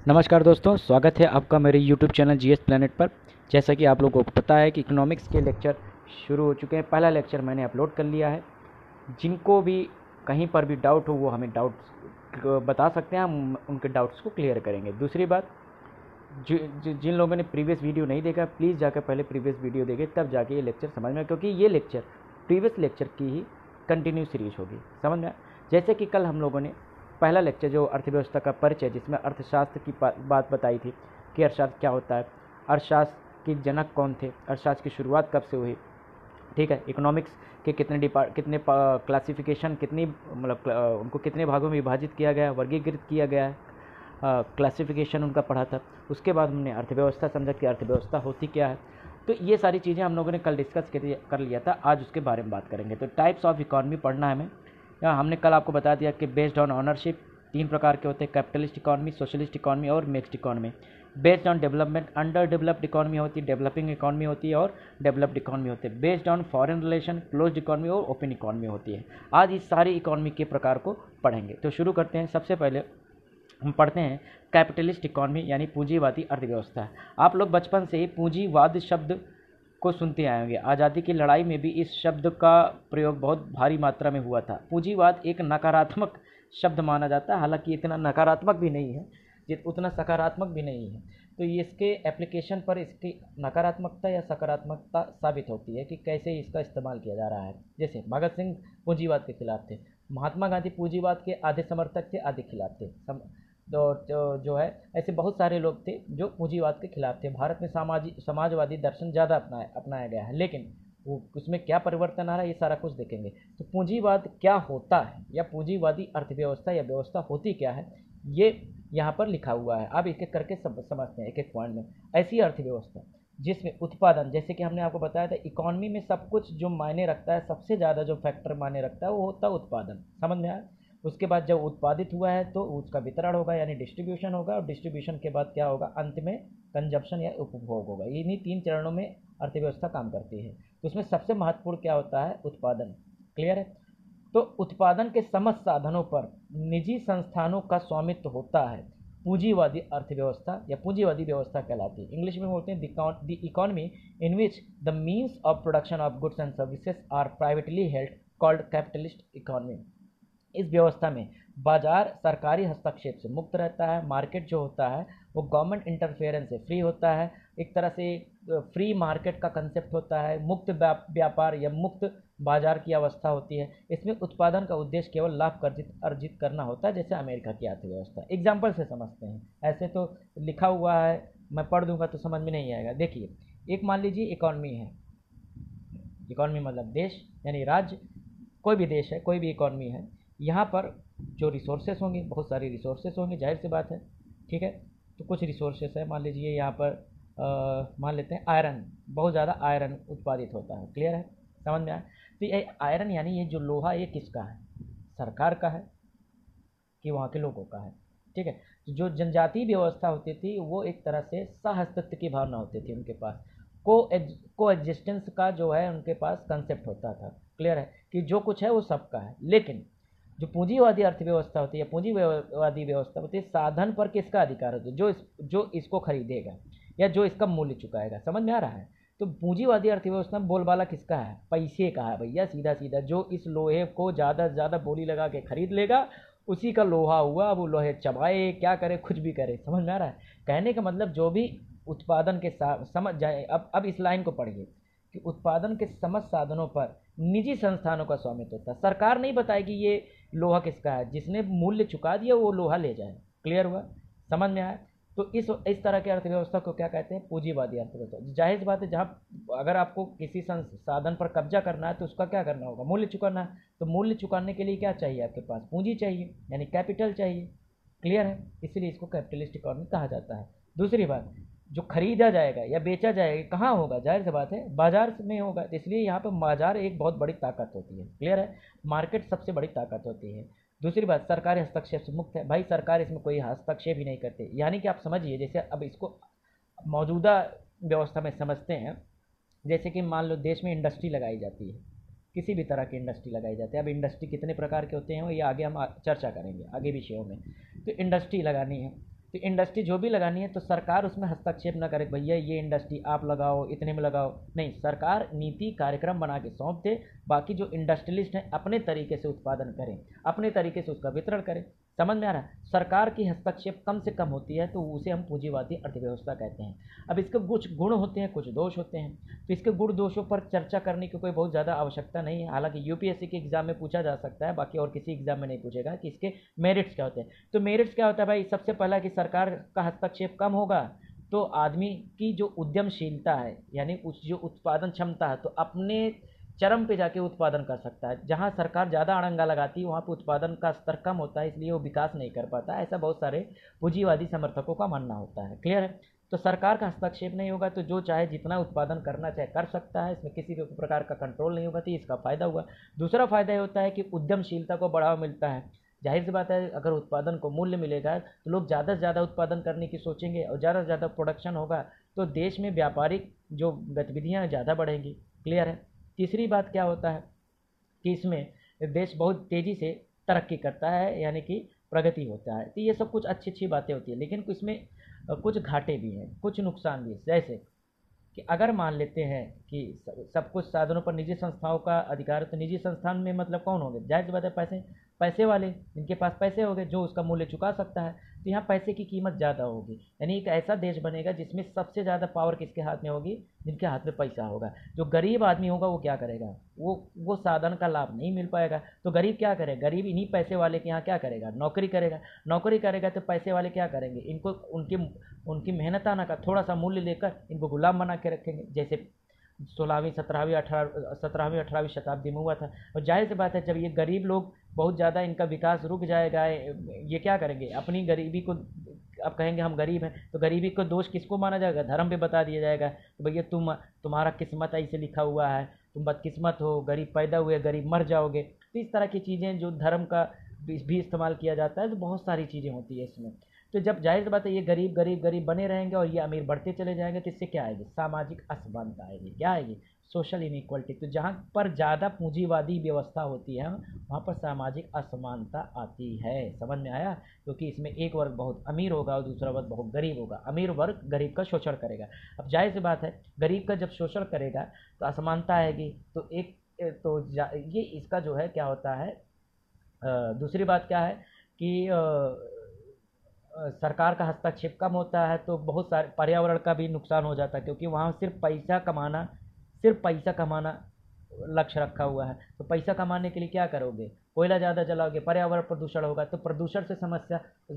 नमस्कार दोस्तों, स्वागत है आपका मेरे YouTube चैनल जीएस प्लैनेट पर। जैसा कि आप लोगों को पता है कि इकोनॉमिक्स के लेक्चर शुरू हो चुके हैं। पहला लेक्चर मैंने अपलोड कर लिया है। जिनको भी कहीं पर भी डाउट हो वो हमें डाउट्स बता सकते हैं, हम उनके डाउट्स को क्लियर करेंगे। दूसरी बात, जिन लोगों ने प्रीवियस वीडियो नहीं देखा, प्लीज़ जाकर पहले प्रीवियस वीडियो देखें, तब जाके ये लेक्चर समझ में आए, क्योंकि ये लेक्चर प्रीवियस लेक्चर की ही कंटिन्यू सीरीज होगी। समझ में आया? जैसे कि कल हम लोगों ने पहला लेक्चर जो अर्थव्यवस्था का परिचय, जिसमें अर्थशास्त्र की बात बताई थी कि अर्थशास्त्र क्या होता है, अर्थशास्त्र के जनक कौन थे, अर्थशास्त्र की शुरुआत कब से हुई, ठीक है, इकोनॉमिक्स के कितने क्लासिफिकेशन, कितनी मतलब उनको कितने भागों में विभाजित किया गया है, वर्गीकृत किया गया है, क्लासिफिकेशन उनका पढ़ा था। उसके बाद हमने अर्थव्यवस्था समझा कि अर्थव्यवस्था होती क्या है। तो ये सारी चीज़ें हम लोगों ने कल डिस्कस कर लिया था। आज उसके बारे में बात करेंगे। तो टाइप्स ऑफ इकॉनमी पढ़ना है हमें। हमने कल आपको बता दिया कि बेस्ड ऑन ऑनरशिप 3 प्रकार के होते हैं: कैपिटलिस्ट इकॉनमी, सोशलिस्ट इकॉनमी और mixed economy. Based on development, under developed economy होती है, डेवलपिंग इकॉनमी होती है और डेवलप्ड इकॉनमी होती है। Based on foreign relation, closed economy और ओपन इकॉनमी होती है। आज इस सारी इकॉनमी के प्रकार को पढ़ेंगे। तो शुरू करते हैं। सबसे पहले हम पढ़ते हैं कैपिटलिस्ट इकॉनमी, यानी पूंजीवादी अर्थव्यवस्था। आप लोग बचपन से ही पूंजीवाद शब्द को सुनते आए होंगे। आज़ादी की लड़ाई में भी इस शब्द का प्रयोग बहुत भारी मात्रा में हुआ था। पूंजीवाद एक नकारात्मक शब्द माना जाता है, हालांकि इतना नकारात्मक भी नहीं है, उतना सकारात्मक भी नहीं है। तो इसके एप्लीकेशन पर इसकी नकारात्मकता या सकारात्मकता साबित होती है कि कैसे इसका इस्तेमाल किया जा रहा है। जैसे भगत सिंह पूंजीवाद के खिलाफ थे, महात्मा गांधी पूंजीवाद के आधे समर्थक थे, आधे खिलाफ थे। जो है, ऐसे बहुत सारे लोग थे जो पूंजीवाद के खिलाफ थे। भारत में समाजवादी दर्शन ज़्यादा अपनाया गया है, लेकिन वो उसमें क्या परिवर्तन आ रहा है ये सारा कुछ देखेंगे। तो पूंजीवाद क्या होता है, या पूंजीवादी अर्थव्यवस्था या व्यवस्था होती क्या है, ये यहाँ पर लिखा हुआ है। अब एक एक करके समझते हैं एक एक पॉइंट में। ऐसी अर्थव्यवस्था जिसमें उत्पादन, जैसे कि हमने आपको बताया था, इकोनॉमी में सब कुछ जो मायने रखता है, सबसे ज़्यादा जो फैक्टर मायने रखता है वो होता है उत्पादन। समझ में आया? उसके बाद जब उत्पादित हुआ है तो उसका वितरण होगा, यानी डिस्ट्रीब्यूशन होगा, और डिस्ट्रीब्यूशन के बाद क्या होगा, अंत में कंजप्शन या उपभोग होगा। इन्हीं 3 चरणों में अर्थव्यवस्था काम करती है। तो उसमें सबसे महत्वपूर्ण क्या होता है, उत्पादन। क्लियर है? तो उत्पादन के समस्त साधनों पर निजी संस्थानों का स्वामित्व होता है। पूंजीवादी अर्थव्यवस्था या पूंजीवादी व्यवस्था कहलाती है। इंग्लिश में बोलते हैं the economy in which the means of production of goods and services are privately held, called capitalist economy. इस व्यवस्था में बाजार सरकारी हस्तक्षेप से मुक्त रहता है। मार्केट जो होता है वो गवर्नमेंट इंटरफेरेंस से फ्री होता है। एक तरह से फ्री मार्केट का कंसेप्ट होता है। मुक्त व्यापार या मुक्त बाजार की अवस्था होती है। इसमें उत्पादन का उद्देश्य केवल लाभ अर्जित करना होता है, जैसे अमेरिका की अर्थव्यवस्था। एग्जाम्पल से समझते हैं, ऐसे तो लिखा हुआ है, मैं पढ़ दूंगा तो समझ में नहीं आएगा। देखिए, एक मान लीजिए इकॉनमी है। इकॉनमी मतलब देश, यानी राज्य। कोई भी देश है, कोई भी इकॉनमी है। यहाँ पर जो रिसोर्सेस होंगे, बहुत सारी रिसोर्सेस होंगे, जाहिर सी बात है, ठीक है। तो कुछ रिसोर्सेस है, मान लीजिए यहाँ पर मान लेते हैं आयरन, बहुत ज़्यादा आयरन उत्पादित होता है। क्लियर है? समझ में आया? तो ये आयरन यानी ये जो लोहा, ये किसका है, सरकार का है कि वहाँ के लोगों का है? ठीक है। तो जो जनजातीय व्यवस्था होती थी वो एक तरह से सहअस्तित्व की भावना होती थी उनके पास। को एग्जिस्टेंस का जो है उनके पास कंसेप्ट होता था। क्लियर है? कि जो कुछ है वो सबका है। लेकिन जो पूंजीवादी अर्थव्यवस्था होती है, पूंजीवादी व्यवस्था होती है, साधन पर किसका अधिकार होता है, जो इसको खरीदेगा या जो इसका मूल्य चुकाएगा। समझ में आ रहा है? तो पूंजीवादी अर्थव्यवस्था में बोलबाला किसका है, पैसे का है भैया, सीधा सीधा। जो इस लोहे को ज़्यादा से ज़्यादा बोली लगा के खरीद लेगा, उसी का लोहा हुआ। अब वो लोहे चबाए, क्या करे, कुछ भी करे। समझ में आ रहा है? कहने का मतलब जो भी उत्पादन के साथ समझ जाए। अब इस लाइन को पढ़िए कि उत्पादन के समस्त साधनों पर निजी संस्थानों का स्वामित्व होता है। सरकार नहीं बताएगी ये लोहा किसका है, जिसने मूल्य चुका दिया वो लोहा ले जाए। क्लियर हुआ? समझ में आया? तो इस तरह की अर्थव्यवस्था को क्या कहते हैं, पूंजीवादी अर्थव्यवस्था। जाहिर सी बात है, जहाँ अगर आपको किसी साधन पर कब्जा करना है तो उसका क्या करना होगा, मूल्य चुकाना है। तो मूल्य चुकाने के लिए क्या चाहिए, आपके पास पूंजी चाहिए, यानी कैपिटल चाहिए। क्लियर है? इसीलिए इसको कैपिटलिस्ट इकोनॉमी कहा जाता है। दूसरी बात, जो खरीदा जाएगा या बेचा जाएगा कहाँ होगा, जाहिर सी बात है बाजार में होगा। तो इसलिए यहाँ पर बाजार एक बहुत बड़ी ताकत होती है। क्लियर है? मार्केट सबसे बड़ी ताकत होती है। दूसरी बात, सरकारी हस्तक्षेप से मुक्त है। भाई सरकार इसमें कोई हस्तक्षेप ही नहीं करती। यानी कि आप समझिए, जैसे अब इसको मौजूदा व्यवस्था में समझते हैं। जैसे कि मान लो देश में इंडस्ट्री लगाई जाती है, किसी भी तरह की इंडस्ट्री लगाई जाती है। अब इंडस्ट्री कितने प्रकार के होते हैं ये आगे हम चर्चा करेंगे आगे विषयों में। तो इंडस्ट्री लगानी है, तो इंडस्ट्री जो भी लगानी है तो सरकार उसमें हस्तक्षेप न करे, भैया ये इंडस्ट्री आप लगाओ, इतने में लगाओ, नहीं, सरकार नीति कार्यक्रम बना के सौंप दे, बाकी जो इंडस्ट्रियलिस्ट हैं अपने तरीके से उत्पादन करें, अपने तरीके से उसका वितरण करें। समझ में आ रहा है? सरकार की हस्तक्षेप कम से कम होती है तो उसे हम पूंजीवादी अर्थव्यवस्था कहते हैं। अब इसके कुछ गुण होते हैं, कुछ दोष होते हैं, तो इसके गुण दोषों पर चर्चा करने की कोई बहुत ज़्यादा आवश्यकता नहीं है। हालांकि यूपीएससी के एग्जाम में पूछा जा सकता है, बाकी और किसी एग्जाम में नहीं पूछेगा कि इसके मेरिट्स क्या होते हैं। तो मेरिट्स क्या होता है भाई? सबसे पहला कि सरकार का हस्तक्षेप कम होगा तो आदमी की जो उद्यमशीलता है, यानी उस जो उत्पादन क्षमता है, तो अपने चरम पे जाके उत्पादन कर सकता है। जहाँ सरकार ज़्यादा अड़ंगा लगाती है वहाँ पे उत्पादन का स्तर कम होता है, इसलिए वो विकास नहीं कर पाता। ऐसा बहुत सारे पूंजीवादी समर्थकों का मानना होता है। क्लियर है? तो सरकार का हस्तक्षेप नहीं होगा तो जो चाहे जितना उत्पादन करना चाहे कर सकता है, इसमें किसी प्रकार का कंट्रोल नहीं होगा, तो इसका फ़ायदा हुआ। दूसरा फ़ायदा ये होता है कि उद्यमशीलता को बढ़ावा मिलता है। जाहिर सी बात है, अगर उत्पादन को मूल्य मिलेगा तो लोग ज़्यादा से ज़्यादा उत्पादन करने की सोचेंगे, और ज़्यादा से ज़्यादा प्रोडक्शन होगा तो देश में व्यापारिक जो गतिविधियाँ ज़्यादा बढ़ेंगी। क्लियर है? तीसरी बात क्या होता है कि इसमें देश बहुत तेज़ी से तरक्की करता है, यानी कि प्रगति होता है। तो ये सब कुछ अच्छी अच्छी बातें होती है, लेकिन इसमें कुछ घाटे भी हैं, कुछ नुकसान भी हैं। जैसे कि अगर मान लेते हैं कि सब कुछ साधनों पर निजी संस्थाओं का अधिकार है, तो निजी संस्थान में मतलब कौन होंगे? जाहिर सी बात है, पैसे पैसे वाले, जिनके पास पैसे होंगे, जो उसका मूल्य चुका सकता है। तो यहाँ पैसे की कीमत ज़्यादा होगी, यानी एक ऐसा देश बनेगा जिसमें सबसे ज़्यादा पावर किसके हाथ में होगी? जिनके हाथ में पैसा होगा। जो गरीब आदमी होगा वो क्या करेगा? वो साधन का लाभ नहीं मिल पाएगा। तो गरीब क्या करे? गरीब इन्हीं पैसे वाले के यहाँ क्या करेगा? नौकरी करेगा। नौकरी करेगा तो पैसे वाले क्या करेंगे? इनको उनकी उनकी मेहनताना का थोड़ा सा मूल्य लेकर इनको गुलाम बना के रखेंगे, जैसे 16वीं 17वीं 18वीं शताब्दी में हुआ था। और जाहिर सी बात है, जब ये गरीब लोग बहुत ज़्यादा इनका विकास रुक जाएगा, ये क्या करेंगे? अपनी गरीबी को, अब कहेंगे हम गरीब हैं, तो गरीबी को दोष किसको माना जाएगा? धर्म पे बता दिया जाएगा तो भैया तुम्हारा किस्मत ऐसे लिखा हुआ है, तुम बदकिस्मत हो, गरीब पैदा हुए, गरीब मर जाओगे। तो इस तरह की चीज़ें जो धर्म का भी इस्तेमाल किया जाता है, तो बहुत सारी चीज़ें होती है इसमें। तो जब जाहिर सी बात है ये गरीब गरीब गरीब बने रहेंगे और ये अमीर बढ़ते चले जाएंगे, तो इससे क्या आएगी? सामाजिक असमानता आएगी। क्या आएगी? Social inequality. तो जहाँ पर ज़्यादा पूंजीवादी व्यवस्था होती है वहाँ पर सामाजिक असमानता आती है। समझ में आया? क्योंकि इसमें एक वर्ग बहुत अमीर होगा और दूसरा वर्ग बहुत गरीब होगा। अमीर वर्ग गरीब का शोषण करेगा। अब जाहिर सी बात है, गरीब का जब शोषण करेगा तो असमानता आएगी। तो ये इसका जो है क्या होता है, दूसरी बात क्या है कि सरकार का हस्तक्षेप कम होता है तो बहुत सारे पर्यावरण का भी नुकसान हो जाता है, क्योंकि वहाँ सिर्फ पैसा कमाना लक्ष्य रखा हुआ है। तो पैसा कमाने के लिए क्या करोगे? कोयला ज़्यादा जलाओगे, पर्यावरण प्रदूषण होगा, तो प्रदूषण से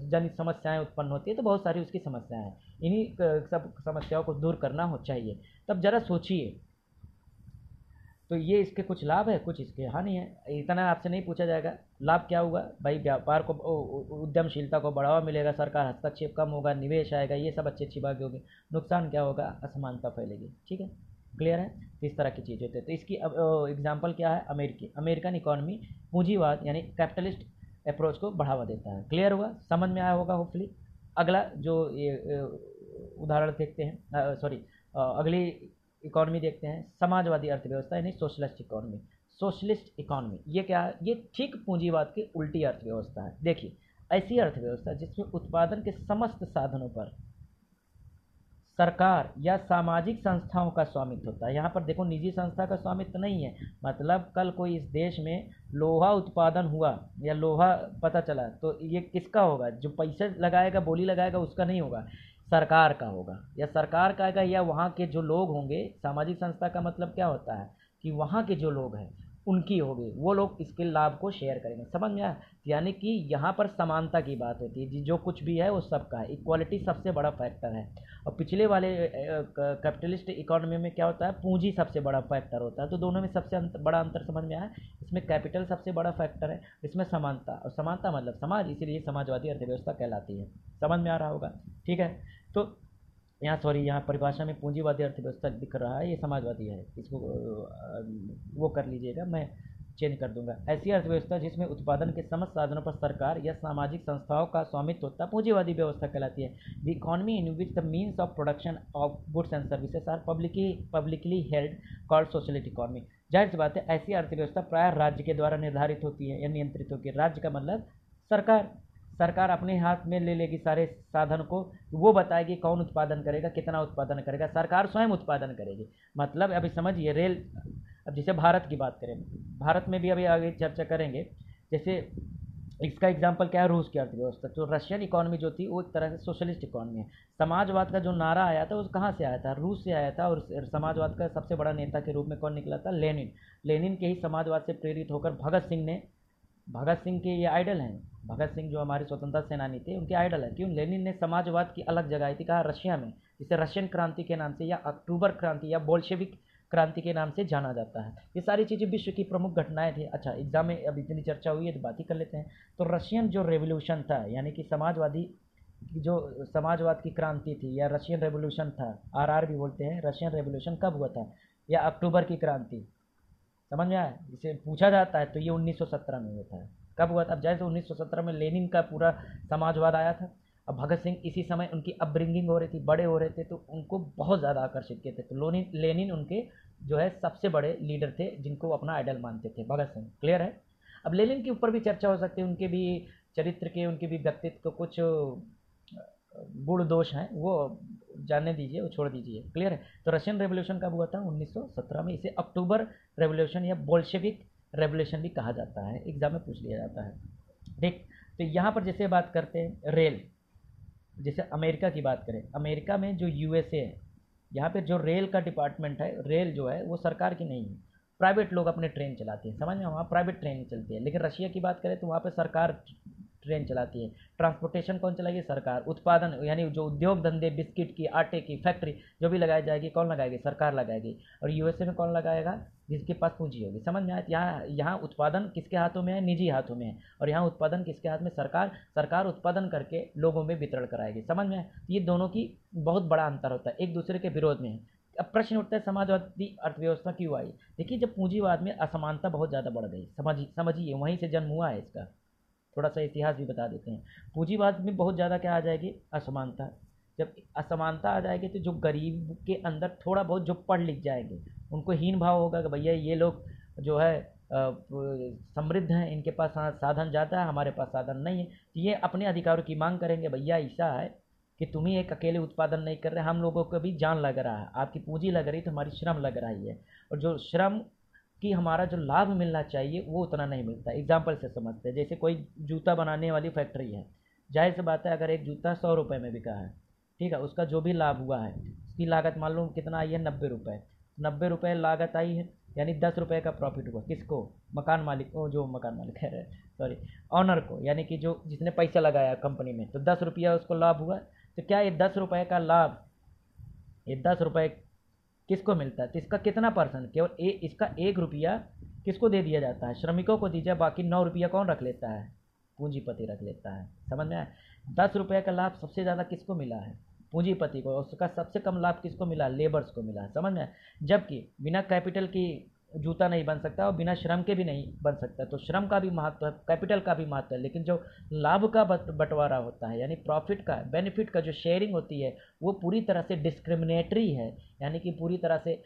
जनित समस्याएं उत्पन्न होती है। तो बहुत सारी उसकी समस्याएं हैं, इन्हीं सब समस्याओं को दूर करना हो चाहिए। तब जरा सोचिए, तो ये इसके कुछ लाभ है, कुछ इसके हानि है। इतना आपसे नहीं पूछा जाएगा लाभ क्या हुआ भाई? व्यापार को, उद्यमशीलता को बढ़ावा मिलेगा, सरकार हस्तक्षेप कम होगा, निवेश आएगा, ये सब अच्छी अच्छी बातें होगी। नुकसान क्या होगा? असमानता फैलेगी। ठीक है, क्लियर है? तो इस तरह की चीज़ होती है। तो इसकी अब एग्जाम्पल क्या है? अमेरिकन इकॉनमी पूंजीवाद यानी कैपिटलिस्ट अप्रोच को बढ़ावा देता है। क्लियर हुआ? समझ में आया होगा होपफुली। अगला जो ये उदाहरण देखते हैं, अगली इकॉनमी देखते हैं, समाजवादी अर्थव्यवस्था यानी सोशलिस्ट इकॉनमी। सोशलिस्ट इकॉनमी ये क्या है? ये ठीक पूंजीवाद की उल्टी अर्थव्यवस्था है। देखिए, ऐसी अर्थव्यवस्था जिसमें उत्पादन के समस्त साधनों पर सरकार या सामाजिक संस्थाओं का स्वामित्व होता है। यहाँ पर देखो, निजी संस्था का स्वामित्व नहीं है। मतलब कल कोई इस देश में लोहा उत्पादन हुआ या लोहा पता चला तो ये किसका होगा? जो पैसे लगाएगा, बोली लगाएगा, उसका नहीं होगा, सरकार का होगा। या सरकार का आएगा या वहाँ के जो लोग होंगे। सामाजिक संस्था का मतलब क्या होता है कि वहाँ के जो लोग हैं उनकी होगी, वो लोग इसके लाभ को शेयर करेंगे। समझ में आया? यानी कि यहाँ पर समानता की बात होती है, जो कुछ भी है वो सबका है। इक्वालिटी सबसे बड़ा फैक्टर है। और पिछले वाले कैपिटलिस्ट इकोनॉमी में क्या होता है? पूंजी सबसे बड़ा फैक्टर होता है। तो दोनों में सबसे बड़ा अंतर समझ में आया? इसमें कैपिटल सबसे बड़ा फैक्टर है, इसमें समानता। और समानता मतलब समाज, इसीलिए समाजवादी अर्थव्यवस्था कहलाती है। समझ में आ रहा होगा? ठीक है। तो यहाँ परिभाषा में पूंजीवादी अर्थव्यवस्था दिख रहा है, ये समाजवादी है। इसको वो कर लीजिएगा, मैं चेंज कर दूंगा। ऐसी अर्थव्यवस्था जिसमें उत्पादन के समस्त साधनों पर सरकार या सामाजिक संस्थाओं का स्वामित्व होता है पूंजीवादी व्यवस्था कहलाती है। The economy in which the means of production of goods and services are publicly held called socialist economy. जाहिर सी बात है, ऐसी अर्थव्यवस्था प्राय राज्य के द्वारा निर्धारित होती है या नियंत्रित होती है। राज्य का मतलब सरकार। सरकार अपने हाथ में ले लेगी सारे साधन को, वो बताएगी कौन उत्पादन करेगा, कितना उत्पादन करेगा, सरकार स्वयं उत्पादन करेगी। मतलब अभी समझिए रेल, अब जैसे भारत की बात करें, भारत में भी अभी आगे चर्चा करेंगे। जैसे इसका एग्जाम्पल क्या है, रूस की अर्थव्यवस्था। तो रशियन इकोनॉमी जो थी वो एक तरह से सोशलिस्ट इकोनॉमी है। समाजवाद का जो नारा आया था वो कहाँ से आया था, रूस से आया था। और समाजवाद का सबसे बड़ा नेता के रूप में कौन निकला था, लेनिन। लेनिन के ही समाजवाद से प्रेरित होकर भगत सिंह के ये आइडल हैं। भगत सिंह जो हमारे स्वतंत्रता सेनानी थे उनके आइडल है। क्यों, लेनिन ने समाजवाद की अलग जगाई थी, कहा रशिया में, जिसे रशियन क्रांति के नाम से या अक्टूबर क्रांति या बोल्शेविक क्रांति के नाम से जाना जाता है। ये सारी चीज़ें विश्व की प्रमुख घटनाएं थी। अच्छा, एग्जाम में अब इतनी चर्चा हुई है तो बात ही कर लेते हैं। तो रशियन जो रेवोल्यूशन था, यानी कि समाजवाद की क्रांति थी या रशियन रेवोल्यूशन था, आरआर भी बोलते हैं, रशियन रेवोल्यूशन कब हुआ था, या अक्टूबर की क्रांति, समझ में आया। इसे पूछा जाता है तो ये 1917 में हुआ था। कब हुआ था, अब जैसे 1917 में लेनिन का पूरा समाजवाद आया था। अब भगत सिंह इसी समय उनकी अपब्रिंगिंग हो रही थी, बड़े हो रहे थे, तो उनको बहुत ज़्यादा आकर्षित किए थे। तो लेनिन उनके जो है सबसे बड़े लीडर थे, जिनको अपना आइडल मानते थे, भगत सिंह। क्लियर है। अब लेनिन के ऊपर भी चर्चा हो सकती है, उनके भी चरित्र के, उनके भी व्यक्तित्व के कुछ गुण दोष हैं, वो जानने दीजिए, वो छोड़ दीजिए। क्लियर है। तो रशियन रेवोल्यूशन कब हुआ था, 1917 में। इसे अक्टूबर रेवोल्यूशन या बोल्शेविक रेवोल्यूशन भी कहा जाता है, एग्जाम में पूछ लिया जाता है। ठीक। तो यहाँ पर जैसे बात करते हैं रेल, जैसे अमेरिका की बात करें, अमेरिका में जो यूएसए है, यहाँ पे जो रेल का डिपार्टमेंट है, रेल जो है वो सरकार की नहीं है, प्राइवेट लोग अपने ट्रेन चलाते हैं, समझ में, वहाँ प्राइवेट ट्रेन चलती है। लेकिन रशिया की बात करें तो वहाँ पे सरकार ट्रेन चलाती है। ट्रांसपोर्टेशन कौन चलाएगी, सरकार। उत्पादन यानी जो उद्योग धंधे, बिस्किट की, आटे की फैक्ट्री जो भी लगाई जाएगी, कौन लगाएगी, सरकार लगाएगी। और यूएसए में कौन लगाएगा, जिसके पास पूंजी होगी। समझ में आया। यहाँ उत्पादन किसके हाथों में है, निजी हाथों में है। और यहाँ उत्पादन किसके हाथ में, सरकार उत्पादन करके लोगों में वितरण कराएगी। समझ में आया। ये दोनों की बहुत बड़ा अंतर होता है, एक दूसरे के विरोध में है। अब प्रश्न उठता है समाजवादी अर्थव्यवस्था क्यों आई। देखिए, जब पूंजीवाद में असमानता बहुत ज़्यादा बढ़ गई, समझिए वहीं से जन्म हुआ है इसका। थोड़ा सा इतिहास भी बता देते हैं। पूंजीवाद में बहुत ज़्यादा क्या आ जाएगी, असमानता। जब असमानता आ जाएगी तो जो गरीब के अंदर थोड़ा बहुत जो पढ़ लिख जाएंगे, उनको हीन भाव होगा कि भैया ये लोग जो है समृद्ध हैं, इनके पास साधन ज़्यादा है, हमारे पास साधन नहीं है। तो ये अपने अधिकारों की मांग करेंगे, भैया ऐसा है कि तुम ही एक अकेले उत्पादन नहीं कर रहे, हम लोगों को भी जान लग रहा है, आपकी पूंजी लग रही तो हमारी श्रम लग रही है, और जो श्रम कि हमारा जो लाभ मिलना चाहिए वो उतना नहीं मिलता। एग्जाम्पल से समझते हैं, जैसे कोई जूता बनाने वाली फैक्ट्री है, जाहिर सी बात है अगर एक जूता 100 रुपये में बिका है, ठीक है, उसका जो भी लाभ हुआ है, उसकी लागत मान लो कितना आई है, 90 रुपये। 90 रुपये लागत आई है, यानी 10 रुपये का प्रॉफिट हुआ। किसको, मकान मालिक को, जो मकान मालिक है, सॉरी, ऑनर को, यानी कि जो जिसने पैसा लगाया कंपनी में, तो 10 रुपया उसको लाभ हुआ। तो क्या ये 10 रुपये का लाभ, ये 10 रुपये किसको मिलता है, तो इसका कितना परसेंट, केवल इसका 1 रुपया किसको दे दिया जाता है, श्रमिकों को दीजिए, बाकी 9 रुपया कौन रख लेता है, पूंजीपति रख लेता है। समझ में आया। 10 रुपये का लाभ सबसे ज़्यादा किसको मिला है, पूंजीपति को, और उसका सबसे कम लाभ किसको मिला, लेबर्स को मिला है। समझ में आया। जबकि बिना कैपिटल की जूता नहीं बन सकता और बिना श्रम के भी नहीं बन सकता। तो श्रम का भी महत्व है, कैपिटल का भी महत्व है, लेकिन जो लाभ का बंटवारा होता है, यानी प्रॉफिट का, बेनिफिट का जो शेयरिंग होती है, वो पूरी तरह से डिस्क्रिमिनेटरी है, यानी कि पूरी तरह से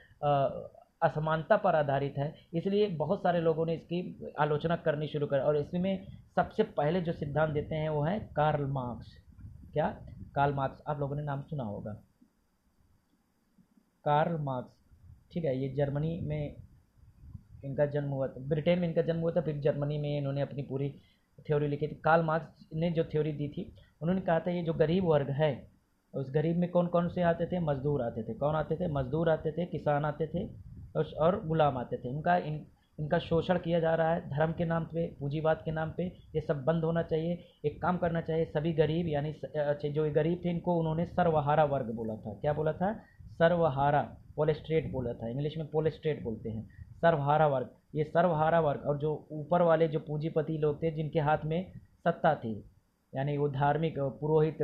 असमानता पर आधारित है। इसलिए बहुत सारे लोगों ने इसकी आलोचना करनी शुरू कर, और इसमें सबसे पहले जो सिद्धांत देते हैं वो है कार्ल मार्क्स। क्या, कार्ल मार्क्स, आप लोगों ने नाम सुना होगा, कार्ल मार्क्स। ठीक है, ये जर्मनी में इनका जन्म हुआ था, ब्रिटेन में इनका जन्म हुआ था, फिर जर्मनी में इन्होंने अपनी पूरी थ्योरी लिखी थी। कार्ल मार्क्स ने जो थ्योरी दी थी, उन्होंने कहा था ये जो गरीब वर्ग है, उस गरीब में कौन कौन से आते थे, मजदूर आते थे। कौन आते थे, मजदूर आते थे, किसान आते थे, और गुलाम आते थे। इनका शोषण किया जा रहा है धर्म के नाम पे, पूंजीवाद के नाम पे। ये सब बंद होना चाहिए, एक काम करना चाहिए। सभी गरीब, यानी जो गरीब थे, इनको उन्होंने सर्वहारा वर्ग बोला था। क्या बोला था, सर्वहारा, पोलेस्ट्रेट बोला था, इंग्लिश में पोलेस्ट्रेट बोलते हैं, सर्वहारा वर्ग। ये सर्वहारा वर्ग, और जो ऊपर वाले जो पूंजीपति लोग थे, जिनके हाथ में सत्ता थी, यानी वो धार्मिक पुरोहित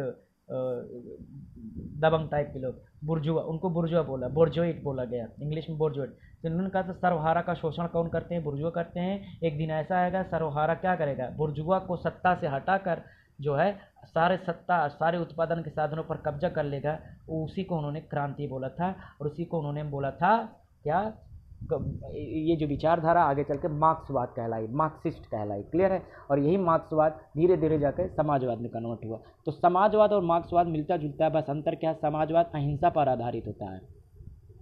दबंग टाइप के लोग, बुर्जुआ, उनको बुर्जुआ बोला, बोर्जोइट बोला गया, इंग्लिश में बोर्जोइट। तो उन्होंने कहा था सर्वहारा का शोषण कौन करते हैं, बुर्जुआ करते हैं। एक दिन ऐसा आएगा, सर्वहारा क्या करेगा, बुर्जुआ को सत्ता से हटाकर जो है सारे सत्ता, सारे उत्पादन के साधनों पर कब्जा कर लेगा। उसी को उन्होंने क्रांति बोला था, और उसी को उन्होंने बोला था क्या, ये जो विचारधारा आगे चल के मार्क्सवाद कहलाई, मार्क्सिस्ट कहलाई। क्लियर है। और यही मार्क्सवाद धीरे धीरे जाकर समाजवाद में कन्वर्ट हुआ। तो समाजवाद और मार्क्सवाद मिलता जुलता है, बस अंतर क्या है, समाजवाद अहिंसा पर आधारित होता है।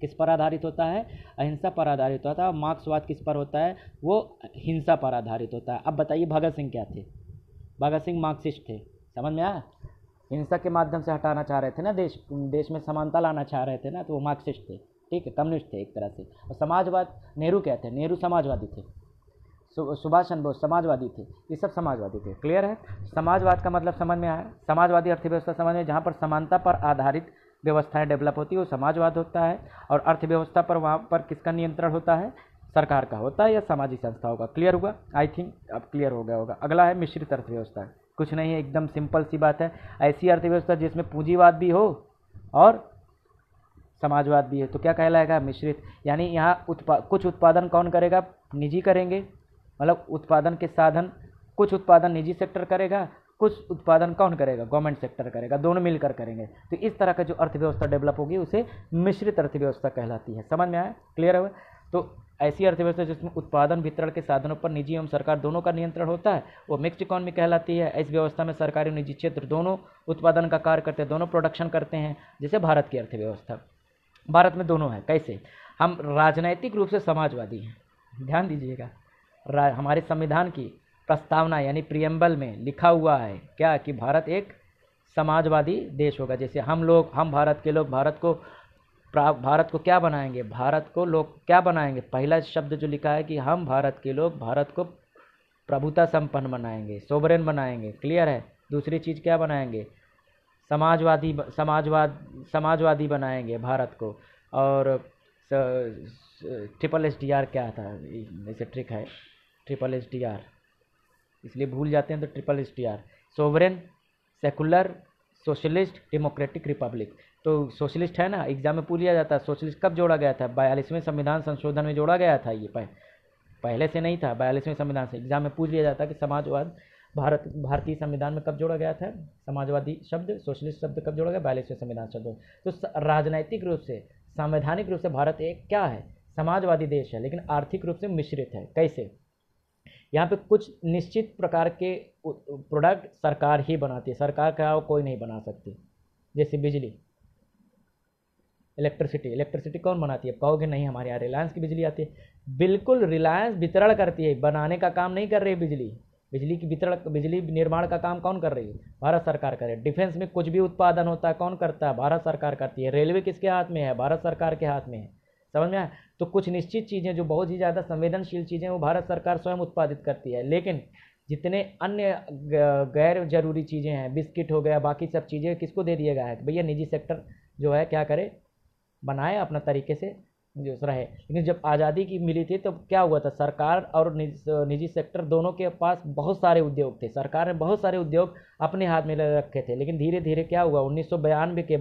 किस पर आधारित होता है? अहिंसा पर आधारित होता है। और मार्क्सवाद किस पर होता है? वो हिंसा पर आधारित होता है। अब बताइए भगत सिंह क्या थे? भगत सिंह मार्क्सिस्ट थे। समझ में आया? हिंसा के माध्यम से हटाना चाह रहे थे ना, देश में समानता लाना चाह रहे थे ना, तो वो मार्क्सिस्ट थे। ठीक है, कम्युनिस्ट थे एक तरह से। और समाजवाद, नेहरू क्या थे? नेहरू समाजवादी थे। सुभाष चंद्र बोस समाजवादी थे। ये सब समाजवादी थे। क्लियर है। समाजवाद का मतलब समझ में आया? समाजवादी अर्थव्यवस्था समझ में, जहाँ पर समानता पर आधारित व्यवस्थाएं डेवलप होती है वो समाजवाद होता है। और अर्थव्यवस्था पर वहाँ पर किसका नियंत्रण होता है? सरकार का होता है या सामाजिक संस्थाओं का। क्लियर हुआ? आई थिंक अब क्लियर हो गया होगा। अगला है मिश्रित अर्थव्यवस्था। कुछ नहीं है, एकदम सिंपल सी बात है। ऐसी अर्थव्यवस्था जिसमें पूंजीवाद भी हो और समाजवाद भी है, तो क्या कहलाएगा? मिश्रित। यानी यहाँ कुछ उत्पादन कौन करेगा? निजी करेंगे, मतलब उत्पादन के साधन, कुछ उत्पादन निजी सेक्टर करेगा, कुछ उत्पादन कौन करेगा? गवर्नमेंट सेक्टर करेगा, दोनों मिलकर करेंगे। तो इस तरह का जो अर्थव्यवस्था डेवलप होगी उसे मिश्रित अर्थव्यवस्था कहलाती है। समझ में आया? क्लियर है? तो ऐसी अर्थव्यवस्था जिसमें उत्पादन वितरण के साधनों पर निजी एवं सरकार दोनों का नियंत्रण होता है वो मिक्स्ड इकोनॉमी कहलाती है। इस व्यवस्था में सरकारी और निजी क्षेत्र दोनों उत्पादन का कार्य करते हैं, दोनों प्रोडक्शन करते हैं। जैसे भारत की अर्थव्यवस्था, भारत में दोनों है। कैसे? हम राजनैतिक रूप से समाजवादी हैं। ध्यान दीजिएगा, हमारे संविधान की प्रस्तावना यानी प्रियम्बल में लिखा हुआ है क्या? कि भारत एक समाजवादी देश होगा। जैसे हम भारत के लोग भारत को क्या बनाएंगे? भारत को लोग क्या बनाएंगे? पहला शब्द जो लिखा है कि हम भारत के लोग भारत को प्रभुता संपन्न बनाएंगे, सोवरेन बनाएंगे। क्लियर है। दूसरी चीज़ क्या बनाएंगे? समाजवादी बनाएंगे भारत को। और SSDR क्या था? जैसे ट्रिक है SSDR, इसलिए भूल जाते हैं तो SSDR, sovereign, secular, socialist, democratic Republic. तो सोशलिस्ट है ना, एग्जाम में पूछ लिया जाता है। सोशलिस्ट कब जोड़ा गया था? 42वें संविधान संशोधन में जोड़ा गया था। ये पहले से नहीं था, 42वें संविधान से। एग्जाम में पूछ लिया जाता है कि समाजवाद भारतीय संविधान में कब जोड़ा गया था? समाजवादी शब्द, सोशलिस्ट शब्द कब जोड़ा गया? 42वें संविधान शब्द। तो राजनैतिक रूप से, संवैधानिक रूप से भारत एक क्या है? समाजवादी देश है, लेकिन आर्थिक रूप से मिश्रित है। कैसे? यहाँ पे कुछ निश्चित प्रकार के प्रोडक्ट सरकार ही बनाती है, सरकार का कोई नहीं बना सकती। जैसे बिजली, इलेक्ट्रिसिटी कौन बनाती है? कहोगे नहीं, हमारे यहाँ रिलायंस की बिजली आती है। बिल्कुल, रिलायंस वितरण करती है, बनाने का काम नहीं कर रही है। बिजली निर्माण का काम कौन कर रही है? भारत सरकार कर रही है। डिफेंस में कुछ भी उत्पादन होता है कौन करता है? भारत सरकार करती है। रेलवे किसके हाथ में है? भारत सरकार के हाथ में है। समझ में आया? तो कुछ निश्चित चीज़ें जो बहुत ही ज़्यादा संवेदनशील चीज़ें वो भारत सरकार स्वयं उत्पादित करती है। लेकिन जितने अन्य गैर जरूरी चीज़ें हैं, बिस्किट हो गया, बाकी सब चीज़ें किसको दे दिया गया है? भैया निजी सेक्टर जो है क्या करे? बनाए अपना तरीके से जो रहे। लेकिन जब आज़ादी की मिली थी तो क्या हुआ था? सरकार और निजी सेक्टर दोनों के पास बहुत सारे उद्योग थे। सरकार ने बहुत सारे उद्योग अपने हाथ में ले रखे थे। लेकिन धीरे धीरे क्या हुआ? 1992 के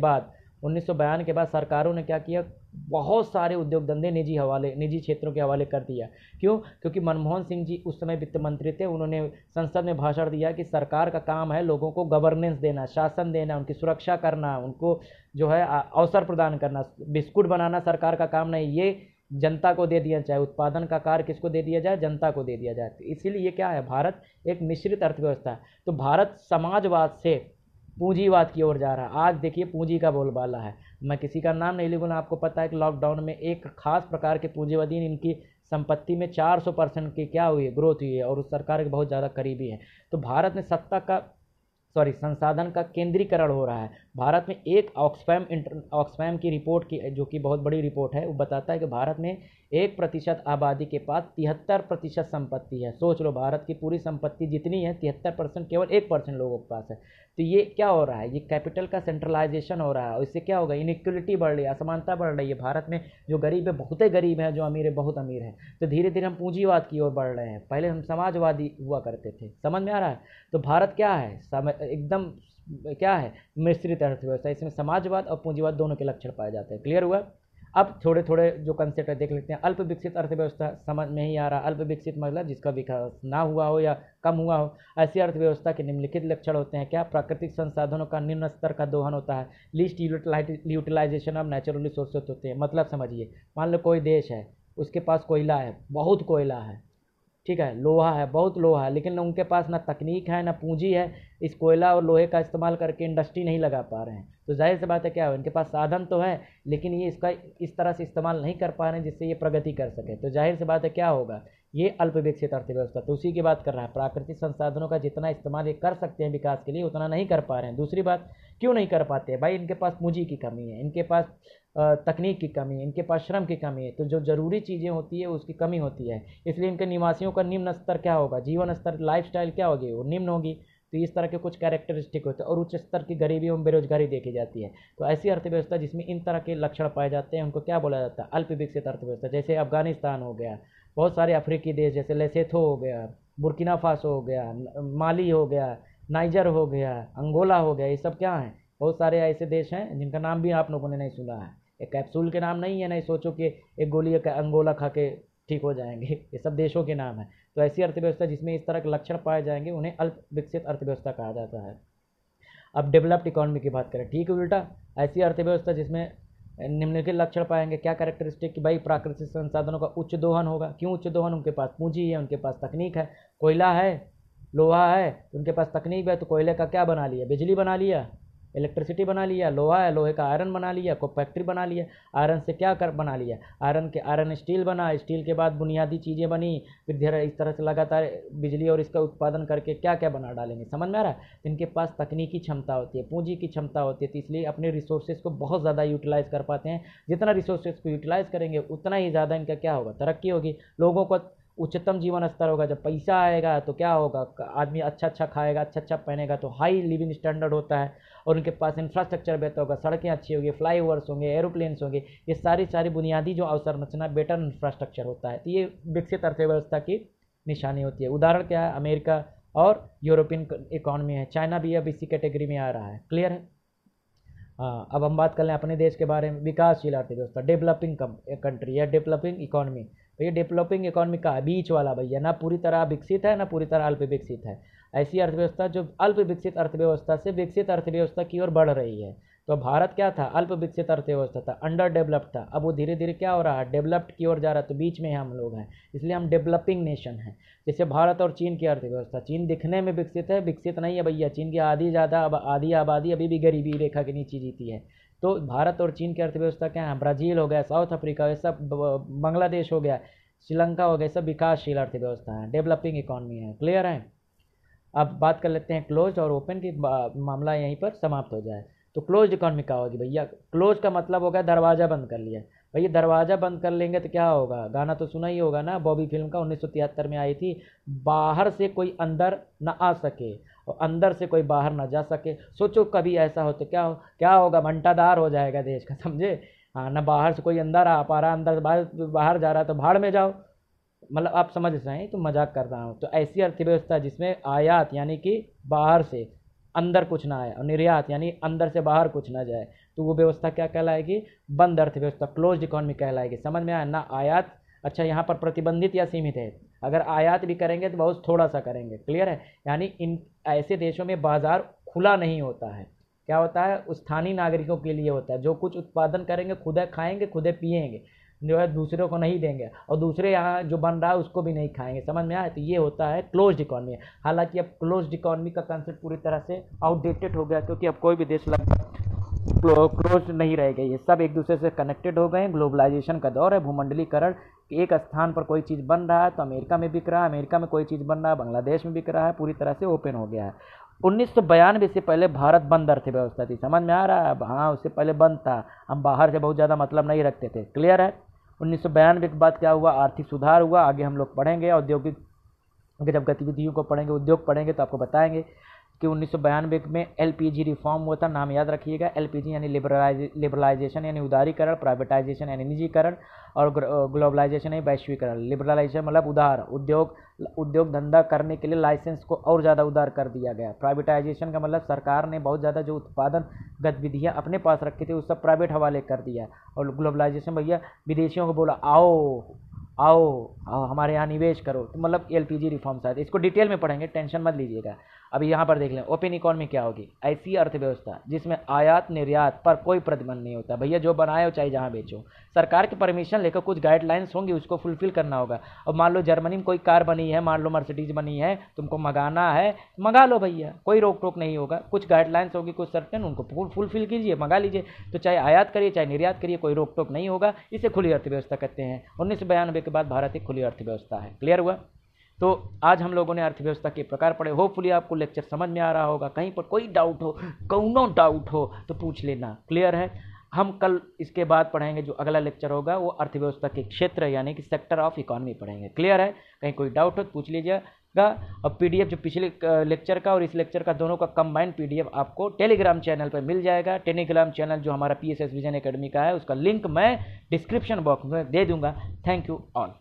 बाद सरकारों ने क्या किया? बहुत सारे उद्योग धंधे निजी क्षेत्रों के हवाले कर दिया। क्यों? क्योंकि मनमोहन सिंह जी उस समय वित्त मंत्री थे। उन्होंने संसद में भाषण दिया कि सरकार का काम है लोगों को गवर्नेंस देना, शासन देना, उनकी सुरक्षा करना, उनको जो है अवसर प्रदान करना। बिस्कुट बनाना सरकार का काम नहीं, ये जनता को दे दिया जाए। उत्पादन का कार्य किसको दे दिया जाए? जनता को दे दिया जाए। तो इसीलिए क्या है? भारत एक मिश्रित अर्थव्यवस्था है। तो भारत समाजवाद से पूंजीवाद की ओर जा रहा है। आज देखिए पूंजी का बोलबाला है। मैं किसी का नाम नहीं लूँगा, आपको पता है कि लॉकडाउन में एक खास प्रकार के पूंजीवादी इनकी संपत्ति में 400% की क्या हुई है? ग्रोथ हुई है, और उस सरकार के बहुत ज़्यादा करीबी है। तो भारत में संसाधन का केंद्रीकरण हो रहा है। भारत में एक ऑक्सफैम की रिपोर्ट की, जो कि बहुत बड़ी रिपोर्ट है, वो बताता है कि भारत में 1% आबादी के पास 73% संपत्ति है। सोच लो, भारत की पूरी संपत्ति जितनी है 73% केवल 1% लोगों के पास है। तो ये क्या हो रहा है? ये कैपिटल का सेंट्रलाइजेशन हो रहा है। और इससे क्या होगा? इनइक्वलिटी बढ़ रही है, असमानता बढ़ रही है। भारत में जो गरीब है बहुत ही गरीब है, जो अमीर है बहुत अमीर है। तो धीरे धीरे हम पूंजीवाद की ओर बढ़ रहे हैं। पहले हम समाजवादी हुआ करते थे। समझ में आ रहा है? तो भारत क्या है? एकदम क्या है? मिश्रित अर्थव्यवस्था। इसमें समाजवाद और पूंजीवाद दोनों के लक्षण पाए जाते हैं। क्लियर हुआ? अब थोड़े थोड़े जो कंसेप्ट है देख लेते हैं। अल्प विकसित अर्थव्यवस्था समझ में ही आ रहा। अल्प विकसित मतलब जिसका विकास ना हुआ हो या कम हुआ हो। ऐसी अर्थव्यवस्था के निम्नलिखित लक्षण होते हैं। क्या? प्राकृतिक संसाधनों का निम्न स्तर का दोहन होता है। Least utilisation of natural resources होते हैं। मतलब समझिए, मान लो कोई देश है, उसके पास कोयला है, बहुत कोयला है, ठीक है, लोहा है, बहुत लोहा है, लेकिन उनके पास ना तकनीक है ना पूंजी है, इस कोयला और लोहे का इस्तेमाल करके इंडस्ट्री नहीं लगा पा रहे हैं। तो जाहिर सी बात है क्या है, इनके पास साधन तो है लेकिन ये इसका इस तरह से इस्तेमाल नहीं कर पा रहे हैं जिससे ये प्रगति कर सके। तो जाहिर सी बात है क्या होगा, ये अल्प विकसित अर्थव्यवस्था। तो उसी की बात कर रहा है, प्राकृतिक संसाधनों का जितना इस्तेमाल ये कर सकते हैं विकास के लिए उतना नहीं कर पा रहे हैं। दूसरी बात, क्यों नहीं कर पाते हैं भाई, इनके पास पूंजी की कमी है, इनके पास तकनीक की कमी है, इनके पास श्रम की कमी है, तो जो ज़रूरी चीज़ें होती है उसकी कमी होती है, इसलिए इनके निवासियों का निम्न स्तर क्या होगा, जीवन स्तर, लाइफस्टाइल क्या होगी, वो निम्न होगी। तो इस तरह के कुछ कैरेक्टरिस्टिक होते हैं और उच्च स्तर की गरीबी एवं बेरोजगारी देखी जाती है। तो ऐसी अर्थव्यवस्था जिसमें इन तरह के लक्षण पाए जाते हैं उनको क्या बोला जाता है, अल्प विकसित अर्थव्यवस्था। जैसे अफगानिस्तान हो गया, बहुत सारे अफ्रीकी देश जैसे लेसेथो हो गया, बुर्किना फासो हो गया, माली हो गया, नाइजर हो गया, अंगोला हो गया, ये सब क्या हैं, बहुत सारे ऐसे देश हैं जिनका नाम भी आप लोगों ने नहीं सुना है। एक कैप्सूल के नाम नहीं है, नहीं सोचो कि एक गोली अंगोला खा के ठीक हो जाएंगे, ये सब देशों के नाम है। तो ऐसी अर्थव्यवस्था जिसमें इस तरह के लक्षण पाए जाएंगे उन्हें अल्प विकसित अर्थव्यवस्था कहा जाता है। अब डेवलप्ड इकोनॉमी की बात करें, ठीक है, उल्टा ऐसी अर्थव्यवस्था जिसमें निम्नलिखित लक्षण पाएंगे, क्या कैरेक्टरिस्टिक कि भाई प्राकृतिक संसाधनों का उच्च दोहन होगा। क्यों उच्च दोहन, उनके पास पूंजी है, उनके पास तकनीक है, कोयला है, लोहा है, उनके पास तकनीक है, तो कोयले का क्या बना लिया, बिजली बना लिया, इलेक्ट्रिसिटी बना लिया, लोहा है, लोहे का आयरन बना लिया, कोई फैक्ट्री बना लिया, आयरन से क्या कर बना लिया, आयरन स्टील बना, स्टील के बाद बुनियादी चीज़ें बनी, फिर धीरे इस तरह से लगातार बिजली और इसका उत्पादन करके क्या क्या बना डालेंगे, समझ में आ रहा है। इनके पास तकनीकी क्षमता होती है, पूंजी की क्षमता होती है, तो इसलिए अपने रिसोर्सेज को बहुत ज़्यादा यूटिलाइज़ कर पाते हैं। जितना रिसोर्सेज को यूटिलाइज़ करेंगे उतना ही ज़्यादा इनका क्या होगा, तरक्की होगी, लोगों को उच्चतम जीवन स्तर होगा। जब पैसा आएगा तो क्या होगा, आदमी अच्छा अच्छा खाएगा, अच्छा अच्छा पहनेगा, तो हाई लिविंग स्टैंडर्ड होता है, और उनके पास इंफ्रास्ट्रक्चर बेहतर होगा, सड़कें अच्छी होगी, फ्लाईओवर्स होंगे, एरोप्लेन्स होंगे, ये सारी बुनियादी जो अवसंरचना बेटर इंफ्रास्ट्रक्चर होता है। तो ये विकसित अर्थव्यवस्था की निशानी होती है। उदाहरण क्या है, अमेरिका और यूरोपियन इकॉनमी है, चाइना भी अब इसी कैटेगरी में आ रहा है, क्लियर है। हाँ, अब हम बात कर लें अपने देश के बारे में, विकासशील अर्थव्यवस्था, डेवलपिंग कंट्री या डेवलपिंग इकॉनमी। तो ये डेवलपिंग इकॉनमी का बीच वाला भैया, ना पूरी तरह विकसित है ना पूरी तरह अल्प विकसित है। ऐसी अर्थव्यवस्था जो अल्प विकसित अर्थव्यवस्था से विकसित अर्थव्यवस्था की ओर बढ़ रही है। तो भारत क्या था, अल्प विकसित अर्थव्यवस्था था, अंडर डेवलप्ड था, अब वो धीरे धीरे क्या हो रहा है, डेवलप्ड की ओर जा रहा है। तो बीच में हम लोग हैं, इसलिए हम डेवलपिंग नेशन हैं। जैसे भारत और चीन की अर्थव्यवस्था, चीन दिखने में विकसित है, विकसित नहीं है भैया, चीन की आधी आबादी अभी भी गरीबी रेखा के नीचे जीती है। तो भारत और चीन की अर्थव्यवस्था क्या है, ब्राज़ील हो गया, साउथ अफ्रीका, ये सब, बांग्लादेश हो गया, श्रीलंका हो गया, सब विकासशील अर्थव्यवस्था है, डेवलपिंग इकॉनमी है, क्लियर है। अब बात कर लेते हैं क्लोज और ओपन की, मामला यहीं पर समाप्त हो जाए। तो क्लोज इकॉनमी क्या होगी भैया, क्लोज का मतलब होगा दरवाज़ा बंद कर लिया। भैया दरवाज़ा बंद कर लेंगे तो क्या होगा, गाना तो सुना ही होगा ना, बॉबी फिल्म का 1973 में आई थी, बाहर से कोई अंदर न आ सके और अंदर से कोई बाहर ना जा सके। सोचो कभी ऐसा हो तो क्या होगा, घंटादार हो जाएगा देश का, समझे। हाँ, ना बाहर से कोई अंदर आ पा रहा, अंदर बाहर जा रहा, तो भाड़ में जाओ, मतलब आप समझ रहे हैं, तो मजाक कर रहा हूँ। तो ऐसी अर्थव्यवस्था जिसमें आयात यानी कि बाहर से अंदर कुछ ना आए और निर्यात यानी अंदर से बाहर कुछ ना जाए, तो वो व्यवस्था क्या कहलाएगी, बंद अर्थव्यवस्था, क्लोज्ड इकोनॉमी कहलाएगी। समझ में आया ना, आयात, अच्छा यहाँ पर प्रतिबंधित या सीमित है, अगर आयात भी करेंगे तो बहुत थोड़ा सा करेंगे, क्लियर है। यानी इन ऐसे देशों में बाजार खुला नहीं होता है, क्या होता है, स्थानीय नागरिकों के लिए होता है, जो कुछ उत्पादन करेंगे खुदे खाएंगे खुदे पिएंगे, जो है दूसरों को नहीं देंगे, और दूसरे यहाँ जो बन रहा है उसको भी नहीं खाएंगे, समझ में आया। तो ये होता है क्लोज्ड इकोनॉमी। हालांकि अब क्लोज्ड इकोनॉमी का कंसेप्ट पूरी तरह से आउटडेटेड हो गया, क्योंकि अब कोई भी देश क्लोज नहीं रह गई है, सब एक दूसरे से कनेक्टेड हो गए हैं। ग्लोबलाइजेशन का दौर है, भूमंडलीकरण, एक स्थान पर कोई चीज़ बन रहा है तो अमेरिका में बिक रहा है, अमेरिका में कोई चीज़ बन रहा है बांग्लादेश में बिक रहा है, पूरी तरह से ओपन हो गया है। 1992 से पहले भारत बंद अर्थव्यवस्था थी, समझ में आ रहा है। हाँ, उससे पहले बंद था, हम बाहर से बहुत ज़्यादा मतलब नहीं रखते थे, क्लियर है। 1992 के बाद क्या हुआ, आर्थिक सुधार हुआ, आगे हम लोग पढ़ेंगे औद्योगिक, जब गतिविधियों को पढ़ेंगे, उद्योग पढ़ेंगे तो आपको बताएंगे कि 1992 में एलपीजी रिफॉर्म हुआ था, नाम याद रखिएगा। एलपीजी यानी लिबरलाइजेशन यानी उदारीकरण, प्राइवेटाइजेशन यानी निजीकरण, और ग्लोबलाइजेशन यानी वैश्वीकरण। लिबरलाइजेशन मतलब उदार, उद्योग धंधा करने के लिए लाइसेंस को और ज़्यादा उदार कर दिया गया। प्राइवेटाइजेशन का मतलब सरकार ने बहुत ज़्यादा जो उत्पादन गतिविधियाँ अपने पास रखी थी उस सब प्राइवेट हवाले कर दिया। और ग्लोबलाइजेशन भैया विदेशियों को बोला आओ आओ आओ हमारे यहाँ निवेश करो, तो मतलब एलपीजी रिफॉर्म्स आए थे। इसको डिटेल में पढ़ेंगे, टेंशन मत लीजिएगा। अभी यहाँ पर देख लें, ओपन इकोनॉमी क्या होगी? ऐसी अर्थव्यवस्था जिसमें आयात निर्यात पर कोई प्रतिबंध नहीं होता। भैया जो बनाए हो चाहे जहाँ बेचो, सरकार की परमिशन लेकर कुछ गाइडलाइंस होंगी, उसको फुलफिल करना होगा। अब मान लो जर्मनी में कोई कार बनी है, मान लो मर्सिडीज बनी है, तुमको मंगाना है मंगा लो भैया, कोई रोक टोक नहीं होगा। कुछ गाइडलाइंस होगी, कुछ सर्टेन, उनको फुलफिल कीजिए, मंगा लीजिए। तो चाहे आयात करिए चाहे निर्यात करिए, कोई रोक टोक नहीं होगा। इसे खुली अर्थव्यवस्था कहते हैं। 1992 के बाद भारत एक खुली अर्थव्यवस्था है। क्लियर हुआ? तो आज हम लोगों ने अर्थव्यवस्था के प्रकार पढ़े। होपफुली आपको लेक्चर समझ में आ रहा होगा। कहीं पर कोई डाउट हो, कौनो डाउट हो तो पूछ लेना। क्लियर है? हम कल इसके बाद पढ़ेंगे, जो अगला लेक्चर होगा वो अर्थव्यवस्था के क्षेत्र यानी कि सेक्टर ऑफ इकोनॉमी पढ़ेंगे। क्लियर है? कहीं कोई डाउट हो तो पूछ लीजिएगा। और पीडीएफ जो पिछले लेक्चर का और इस लेक्चर का दोनों का कंबाइंड पीडीएफ आपको टेलीग्राम चैनल पर मिल जाएगा। टेलीग्राम चैनल जो हमारा PSS विजन एकेडमी का है, उसका लिंक मैं डिस्क्रिप्शन बॉक्स में दे दूंगा। Thank you all.